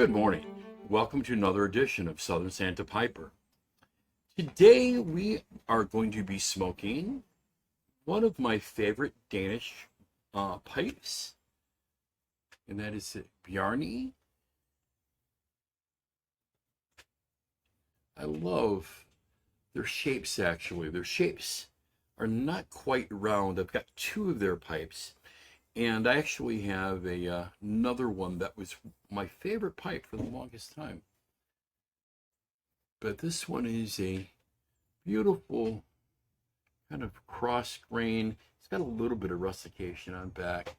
Good morning. Welcome to another edition of Southern Santa Piper. Today we are going to be smoking one of my favorite Danish pipes, and that is Bjarne. I love their shapes, actually. Their shapes are not quite round. I've got two of their pipes, and I actually have another one that was my favorite pipe for the longest time. But this one is a beautiful kind of cross grain. It's got a little bit of rustication on back.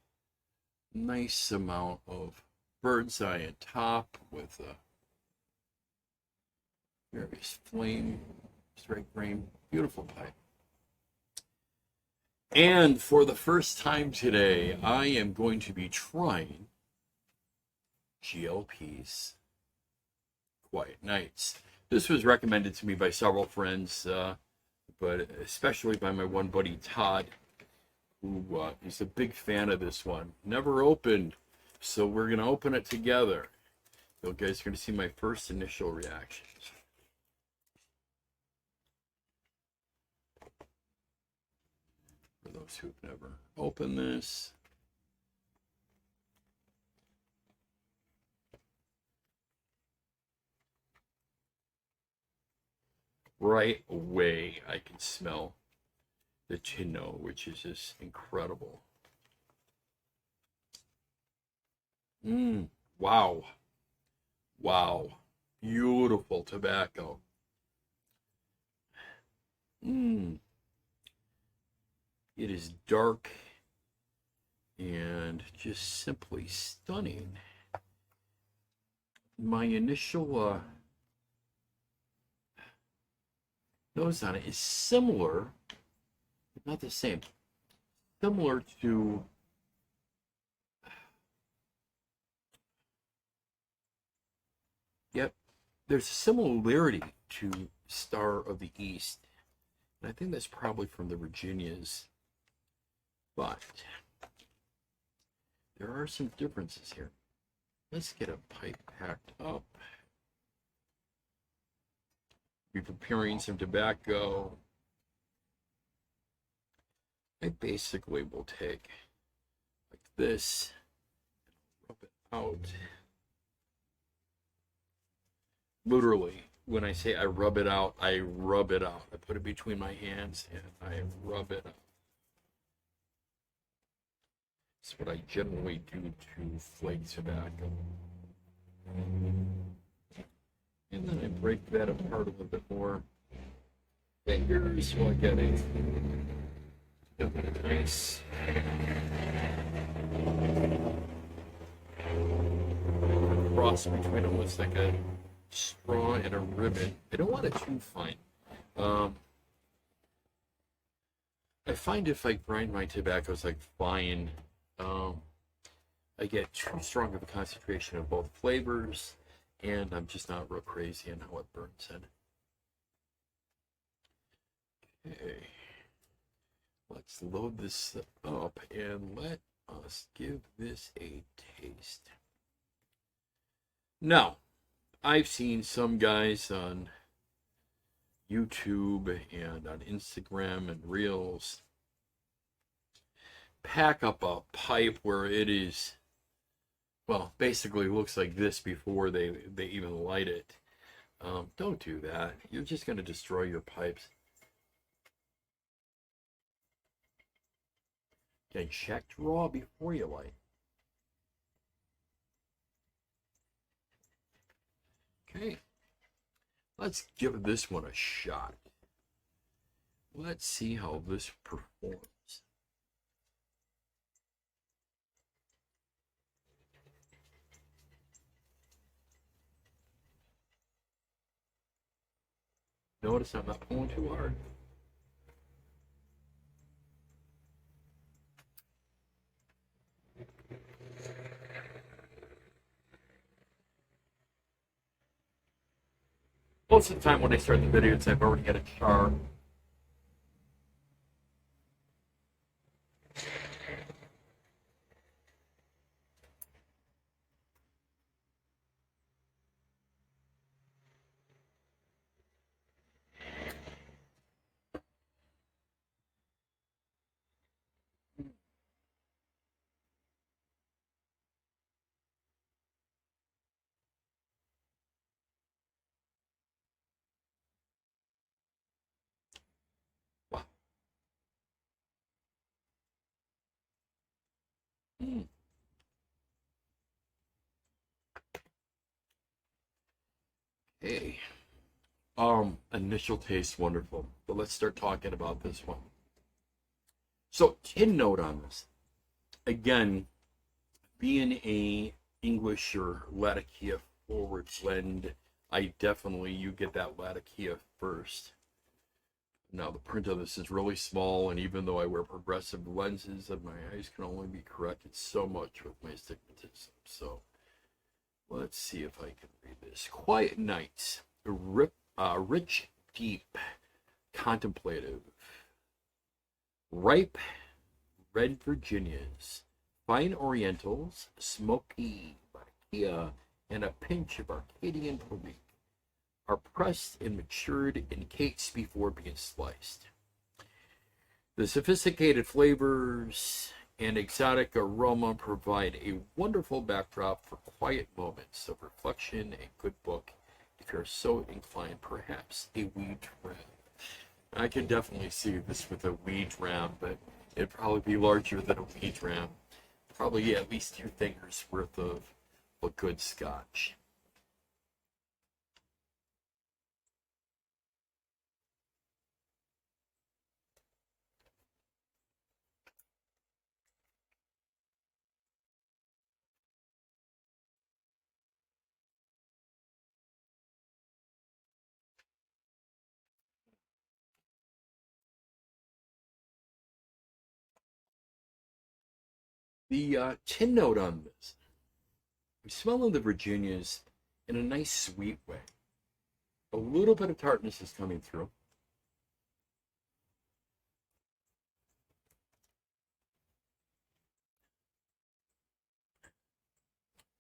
Nice amount of bird's eye on top with a various flame, straight grain. Beautiful pipe. And for the first time today, I am going to be trying G.L Pease Quiet Nights. This was recommended to me by several friends, but especially by my one buddy Todd, who is a big fan of this one. Never opened, so we're going to open it together. You guys are going to see my first initial reactions. For those who've never opened this. Right away, I can smell the Chino, which is just incredible. Wow. Wow. Beautiful tobacco. It is dark and just simply stunning. My initial nose on it is similar, but not the same. Similar to there's a similarity to Star of the East. And I think that's probably from the Virginias. But there are some differences here. Let's get a pipe packed up. Be preparing some tobacco. I basically will take like this, rub it out. Literally, when I say I rub it out, I rub it out. I put it between my hands and I rub it out. That's what I generally do to flake tobacco. And then I break that apart a little bit more. Fingers while I get a nice cross between almost like a straw and a ribbon. I don't want it too fine. I find if I grind my tobaccos like fine, I get too strong of a concentration of both flavors, and I'm just not real crazy on how it burns in. Okay, let's load this up and let us give this a taste. Now, I've seen some guys on YouTube and on Instagram and Reels pack up a pipe where it is, well, basically looks like this before they even light it. Don't do that. You're just going to destroy your pipes. Get checked raw before you light. Okay, let's give this one a shot. Let's see how this performs. Notice I'm not pulling too hard. Most of the time when I start the videos, I've already had a char. Hmm. Hey. Initial taste wonderful, but let's start talking about this one. So, tin note on this. Again, being a English or Latakia forward blend, I definitely, you get that Latakia first. Now, the print of this is really small, and even though I wear progressive lenses, and my eyes can only be corrected so much with my astigmatism. So, let's see if I can read this. Quiet Nights, rich, deep, contemplative, ripe, red Virginias, fine Orientals, smoky Latakia, and a pinch of Arcadian Perique are pressed and matured in cakes before being sliced. The sophisticated flavors and exotic aroma provide a wonderful backdrop for quiet moments of reflection and good book, if you're so inclined, perhaps a weed dram. I can definitely see this with a weed dram, but it'd probably be larger than a weed dram. Probably at least 2 fingers worth of a good scotch. The tin note on this, I'm smelling the Virginias in a nice sweet way. A little bit of tartness is coming through.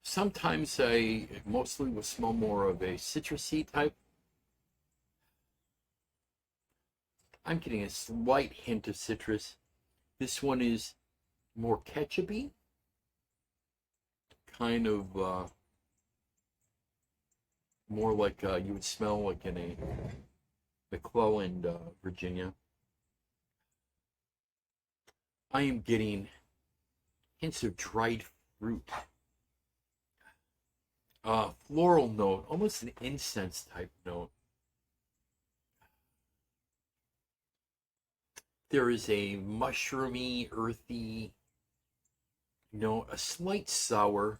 Sometimes I mostly will smell more of a citrusy type. I'm getting a slight hint of citrus. This one is more ketchupy, kind of more like you would smell like in a McClelland, Virginia. I am getting hints of dried fruit, floral note, almost an incense type note. There is a mushroomy, earthy note, a slight sour.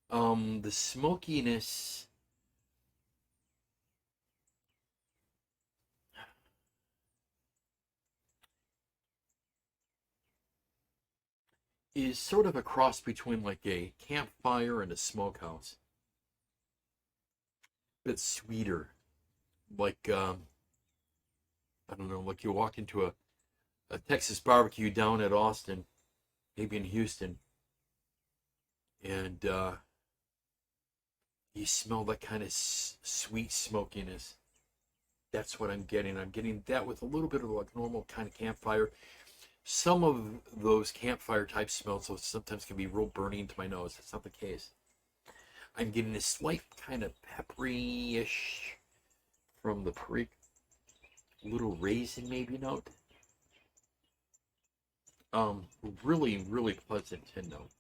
The smokiness is sort of a cross between like a campfire and a smokehouse. A bit sweeter, like I don't know, like you walk into a Texas barbecue down at Austin, maybe in Houston, and you smell that kind of sweet smokiness. That's what I'm getting. I'm getting that with a little bit of like normal kind of campfire. Some of those campfire type smells sometimes can be real burning to my nose. That's not the case. I'm getting a slight kind of peppery-ish from the prick, little raisin maybe note. Really, really pleasant tin note.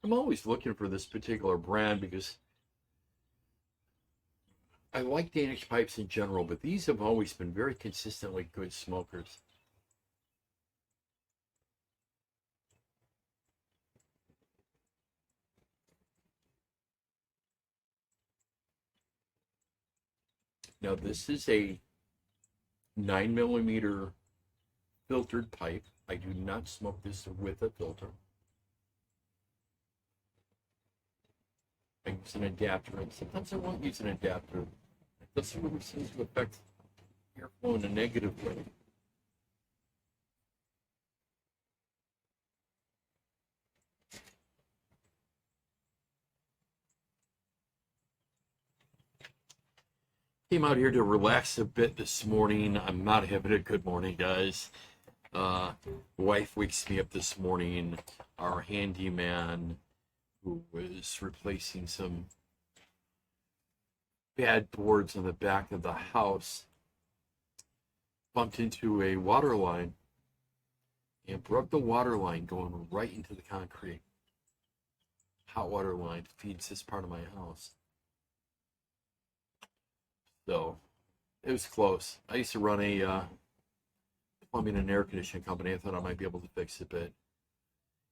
I'm always looking for this particular brand because I like Danish pipes in general, but these have always been very consistently good smokers. Now, this is a 9 millimeter filtered pipe. I do not smoke this with a filter. I use an adapter, and sometimes I won't use an adapter. It doesn't really seem to affect airflow in a negative way. Came out here to relax a bit this morning. I'm not having a good morning, guys. Wife wakes me up this morning. Our handyman, who was replacing some bad boards on the back of the house, bumped into a water line and broke the water line going right into the concrete. Hot water line feeds this part of my house. So it was close. I used to run a plumbing and air conditioning company. I thought I might be able to fix it, but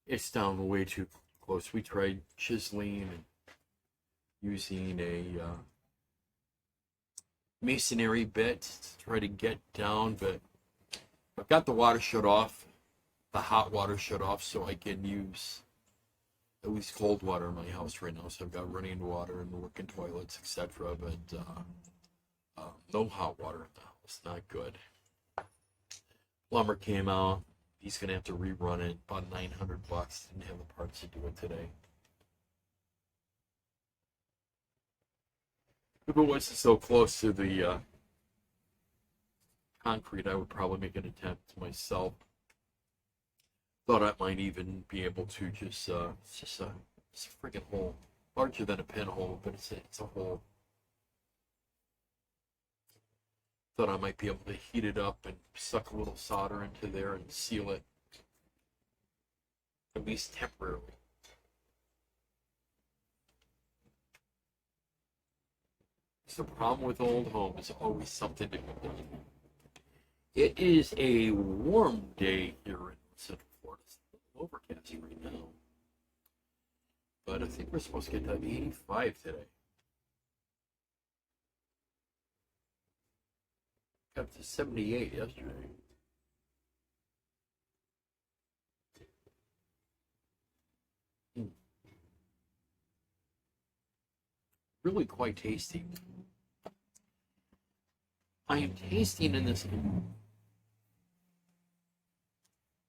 it's down way too close. We tried chiseling and using a masonry bit to try to get down, but I've got the water shut off, the hot water shut off, so I can use at least cold water in my house right now. So I've got running water and working toilets, etc. But no hot water in the house. Not good. Plumber came out. He's gonna have to rerun it. About $900. Didn't have the parts to do it today. If it wasn't so close to the concrete, I would probably make an attempt myself. Thought I might even be able to just it's just a freaking hole, larger than a pinhole, but it's a hole. Thought I might be able to heat it up and suck a little solder into there and seal it, at least temporarily. It's the problem with old homes. There's always something to do. It is a warm day here in Central Florida. It's a little overcast right now, but I think we're supposed to get to 85 today. Got to 78 yesterday. Really quite tasty. I am tasting in this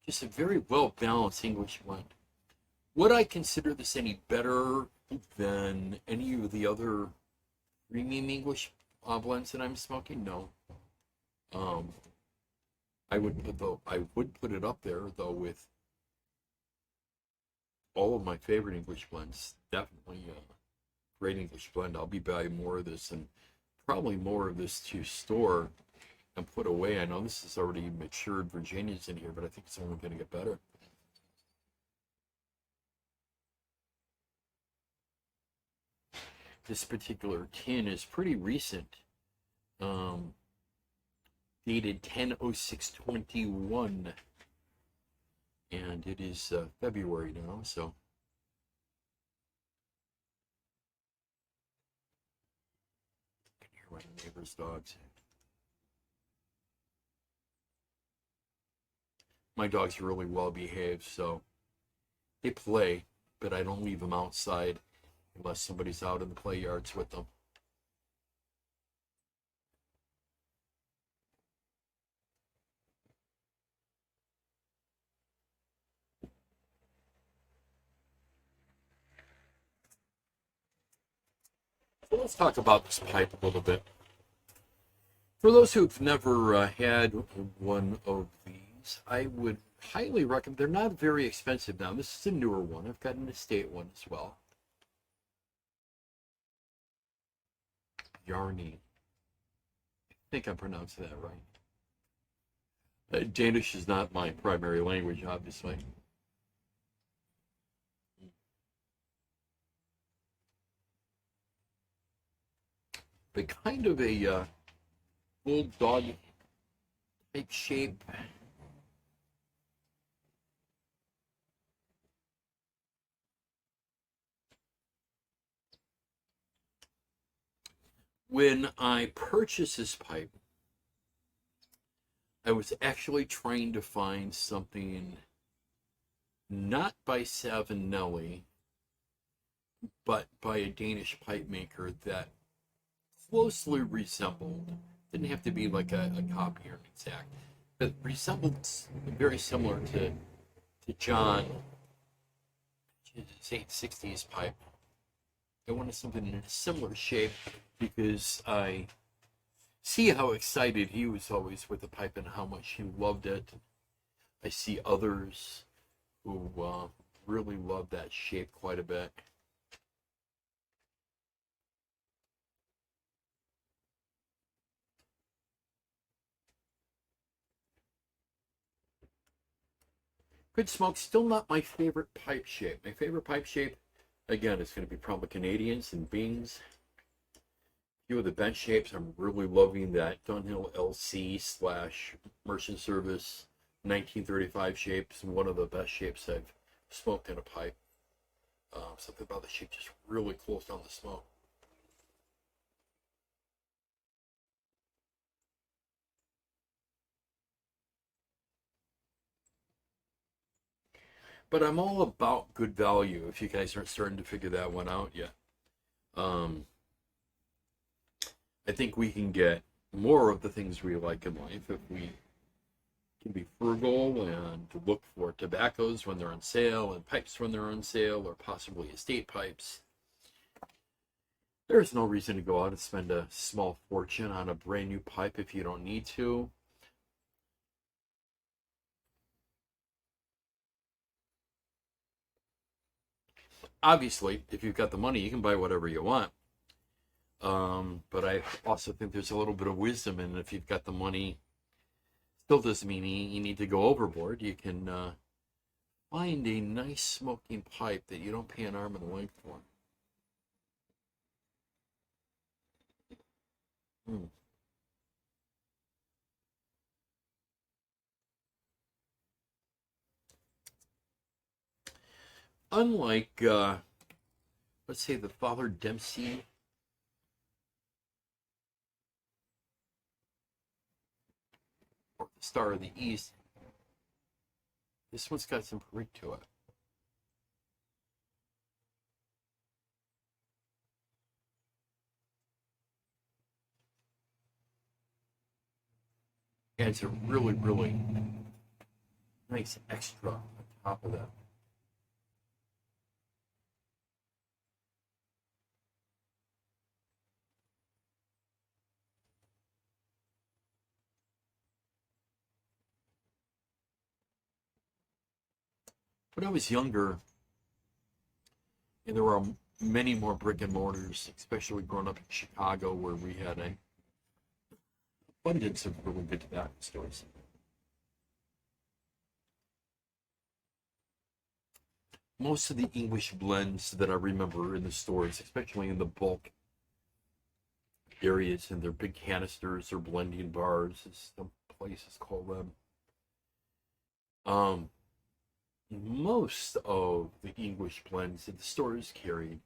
just a very well balanced English blend. Would I consider this any better than any of the other premium English blends that I'm smoking? No. I would put it up there though with all of my favorite English blends. Definitely great English blend. I'll be buying more of this and probably more of this to store and put away. I know this is already matured Virginia's in here, but I think it's only going to get better. This particular tin is pretty recent. Dated 10/06/21, and it is February now, so I can hear my neighbor's dogs. My dogs are really well behaved, so they play, but I don't leave them outside unless somebody's out in the play yards with them. So let's talk about this pipe a little bit. For those who've never had one of these, I would highly recommend. They're not very expensive now. This is a newer one. I've got an estate one as well. Bjarne. I think I'm pronouncing that right. Danish is not my primary language, obviously. But kind of a bulldog type shape. When I purchased this pipe, I was actually trying to find something not by Savinelli, but by a Danish pipe maker that closely resembled, didn't have to be like a copy or an exact, but resembled very similar to John, his 860s pipe. I wanted something in a similar shape because I see how excited he was always with the pipe and how much he loved it. I see others who really love that shape quite a bit. Good smoke, still not my favorite pipe shape. My favorite pipe shape, again, is going to be probably Canadians and Bings. A few of the bench shapes, I'm really loving that Dunhill LC slash Merchant Service 1935 shapes, and one of the best shapes I've smoked in a pipe. Something about the shape just really close down the smoke. But I'm all about good value if you guys aren't starting to figure that one out yet. Um, I think we can get more of the things we like in life if we can be frugal and look for tobaccos when they're on sale and pipes when they're on sale, or possibly estate pipes. There's no reason to go out and spend a small fortune on a brand new pipe if you don't need to. Obviously, if you've got the money, you can buy whatever you want. But I also think there's a little bit of wisdom in, if you've got the money, still doesn't mean you need to go overboard. You can find a nice smoking pipe that you don't pay an arm and a leg for. Hmm. Unlike, let's say, the Father Dempsey or the Star of the East, this one's got some freak to it. And it's a really, really nice extra on top of that. When I was younger, and there were many more brick and mortars, especially growing up in Chicago, where we had an abundance of really good tobacco stores. Most of the English blends that I remember in the stores, especially in the bulk areas, and their big canisters or blending bars, as some places call them. Most of the English blends that the stores carried,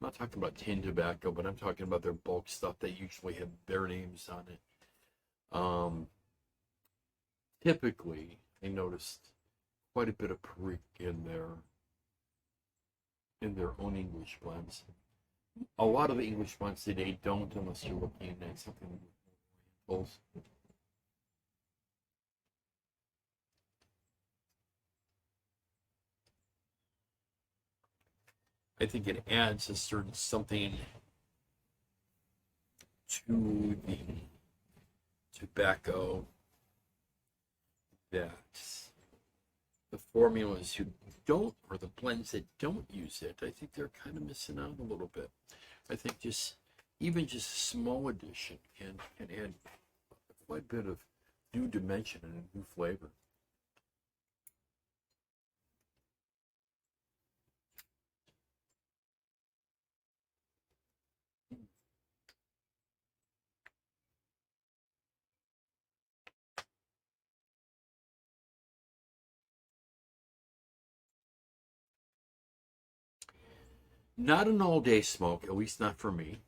I'm not talking about tin tobacco, but I'm talking about their bulk stuff. They usually have their names on it. Typically, I noticed quite a bit of perique in their own English blends. A lot of the English blends today don't, unless you're looking at something with orientals. I think it adds a certain something to the tobacco that the formulas who don't, or the blends that don't use it, I think they're kind of missing out a little bit. I think even just a small addition can add quite a bit of new dimension and a new flavor. Not an all-day smoke, at least not for me.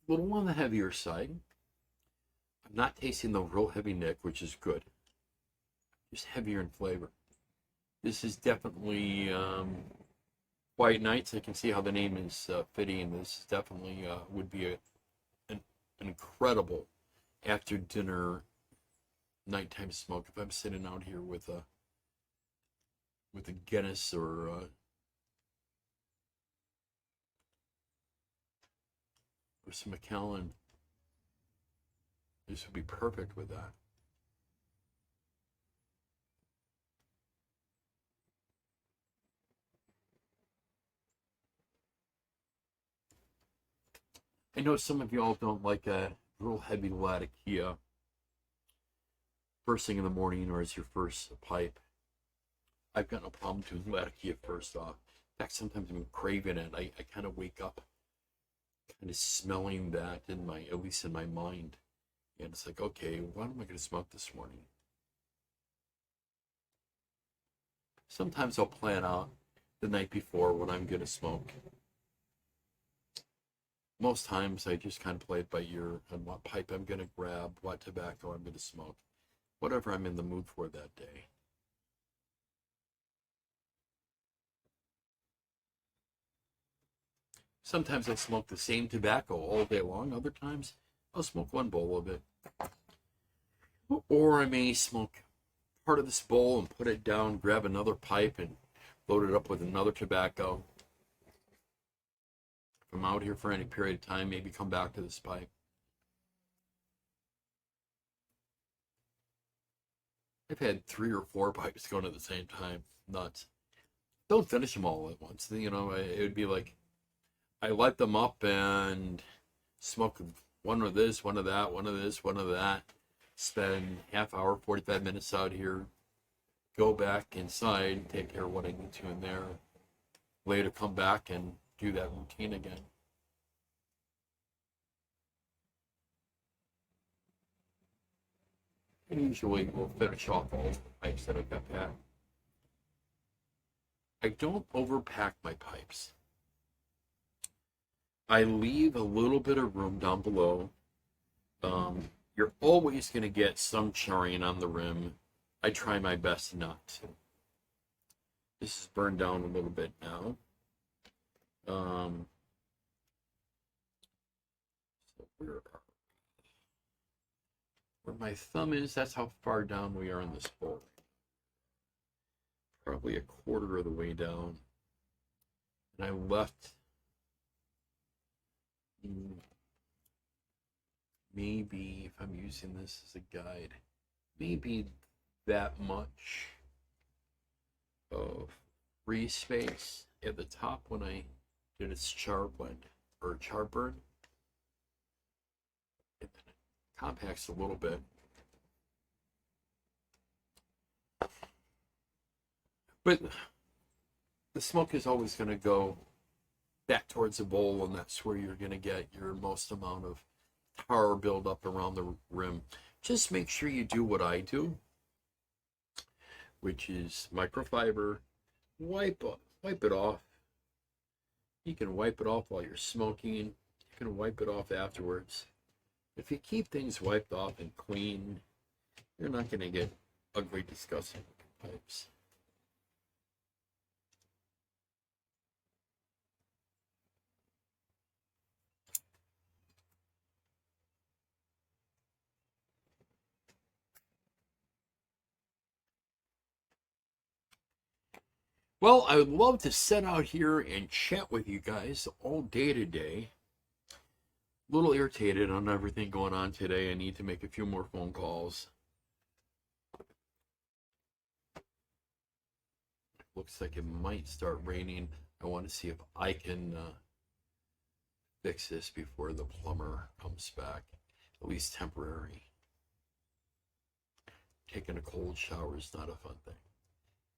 A little on the heavier side. I'm not tasting the real heavy nick, which is good. Just heavier in flavor. This is definitely Quiet Nights. I can see how the name is fitting. This is definitely would be an incredible after dinner nighttime smoke if I'm sitting out here with a Guinness or some Macallan. This would be perfect with that. I know some of y'all don't like a real heavy latakia first thing in the morning or as your first pipe. I've got no problem doing latakia first off. In fact, sometimes I'm craving it. I kind of wake up kind of smelling that in my, at least in my mind. And it's like, okay, what am I going to smoke this morning? Sometimes I'll plan out the night before what I'm going to smoke. Most times I just kind of play it by ear on what pipe I'm going to grab, what tobacco I'm going to smoke, whatever I'm in the mood for that day. Sometimes I'll smoke the same tobacco all day long. Other times I'll smoke one bowl of it. Or I may smoke part of this bowl and put it down, grab another pipe and load it up with another tobacco. If I'm out here for any period of time, maybe come back to this pipe. I've had 3 or 4 pipes going at the same time. Nuts. Don't finish them all at once. You know, it would be like I light them up and smoke one of this, one of that, one of this, one of that. Spend half hour, 45 minutes out here. Go back inside, take care of what I need to in there. Later come back and do that routine again. And usually we'll finish off all the pipes that I've got packed. I don't overpack my pipes. I leave a little bit of room down below. You're always going to get some charring on the rim. I try my best not to. This is burned down a little bit now. So where my thumb is, that's how far down we are in this bowl. Probably a quarter of the way down. And I left maybe, if I'm using this as a guide, maybe that much of free space at the top when I did its char blend or char burn. And then it compacts a little bit. But the smoke is always going to go back towards the bowl, and that's where you're going to get your most amount of tar build up around the rim. Just make sure you do what I do, which is microfiber, wipe it off. You can wipe it off while you're smoking. You can wipe it off afterwards. If you keep things wiped off and clean, you're not going to get ugly, disgusting pipes. Well, I would love to sit out here and chat with you guys all day today. A little irritated on everything going on today. I need to make a few more phone calls. Looks like it might start raining. I want to see if I can fix this before the plumber comes back, at least temporary. Taking a cold shower is not a fun thing,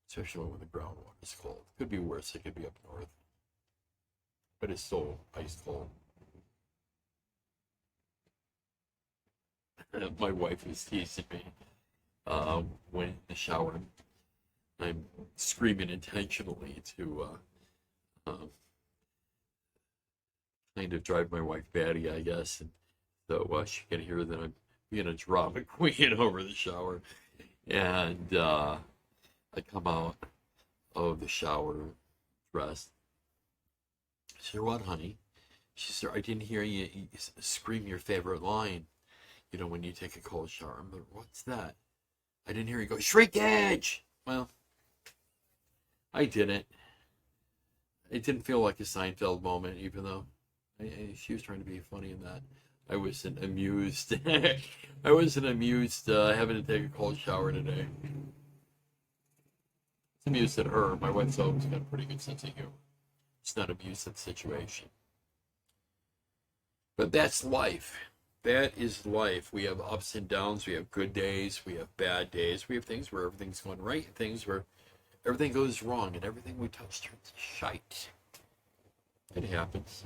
especially when the groundwater is cold. Could be worse. It could be up north, but it's still ice cold. My wife is teasing me when in the shower. I'm screaming intentionally to kind of drive my wife batty, I guess. And so she can hear that I'm being a drama queen over the shower. And I come out of the shower dressed. She said, "What, honey?" She said, "I didn't hear you scream your favorite line, you know, when you take a cold shower." I'm like, "What's that?" "I didn't hear you go, shrinkage!" Well, I didn't. It didn't feel like a Seinfeld moment, even though she was trying to be funny in that. I wasn't amused. I wasn't amused having to take a cold shower today. It's amused at her. My wife's always got a pretty good sense of humor. It's not amused at the situation. But that's life. That is life. We have ups and downs. We have good days. We have bad days. We have things where everything's going right, and things where everything goes wrong, and everything we touch turns to shite. It happens.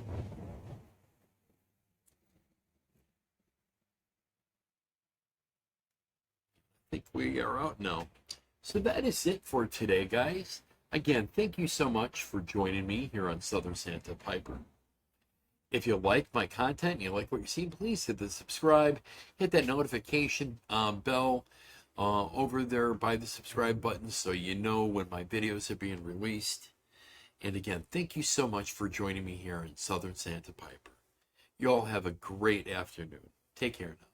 I think we are out now. So that is it for today, guys. Again, thank you so much for joining me here on Southern Santa Piper. If you like my content and you like what you're seeing, please hit the subscribe, hit that notification bell over there by the subscribe button so you know when my videos are being released. And again, thank you so much for joining me here in Southern Santa Piper. You all have a great afternoon. Take care now.